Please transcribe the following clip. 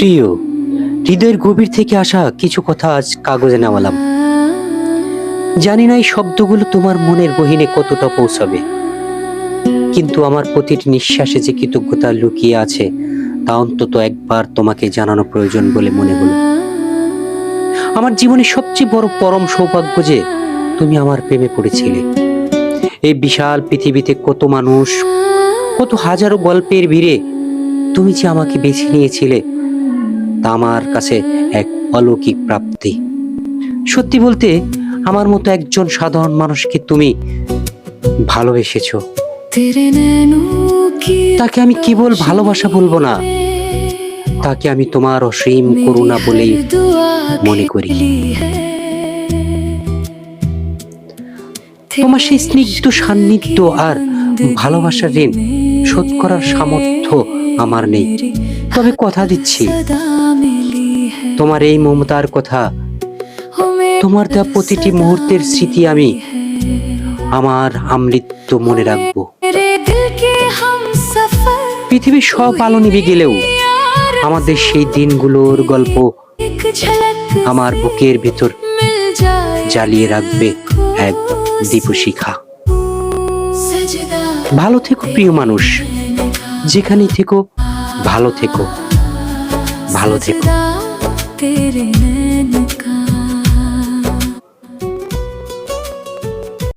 প্রিয়, হৃদয়ের গভীর থেকে আসা কিছু কথা আজ কাগজে নামালাম। জানি না এই শব্দগুলো তোমার মনের গহীনে কতটা পৌঁছাবে, কিন্তু আমার প্রতিটি নিঃশ্বাসে যে কৃতজ্ঞতা লুকিয়ে আছে তা অন্তত একবার তোমাকে জানানো প্রয়োজন বলে মনে হলো। আমার জীবনের সবচেয়ে বড় পরম সৌভাগ্য যে তুমি আমার প্রেমে পড়েছিলে। এই বিশাল পৃথিবীতে কত মানুষ, কত হাজারো গল্পের ভিড়ে তুমি যে আমাকে বেছে নিয়েছিলে তা আমার কাছে এক অলৌকিক প্রাপ্তি। সত্যি বলতে, আমার মতো একজন সাধারণ মানুষকে তুমি ভালোবেসেছো। তাকে আমি কেবল ভালোবাসা বলবো না, তাকে আমি তোমার অসীম করুণা বলেই মনে করি। তোমার সেই স্নিগ্ধ সান্নিধ্য আর ভালোবাসার ঋণ শোধ করার সামর্থ্য আমার নেই, তবে কথা দিচ্ছি তোমার এই মমতার কথা, তোমার দেওয়া প্রতিটি মুহূর্তের স্মৃতি আমি আমার আমৃত্য মনে রাখবো। পৃথিবীর সব আলো নিভে গেলেও আমাদের সেই দিনগুলোর গল্প আমার বুকের ভিতর জ্বালিয়ে রাখবে এক দীপশিখা। ভালো থেকো প্রিয় মানুষ, যেখানেই থেকো ভালো থেকো, ভালো থেকো।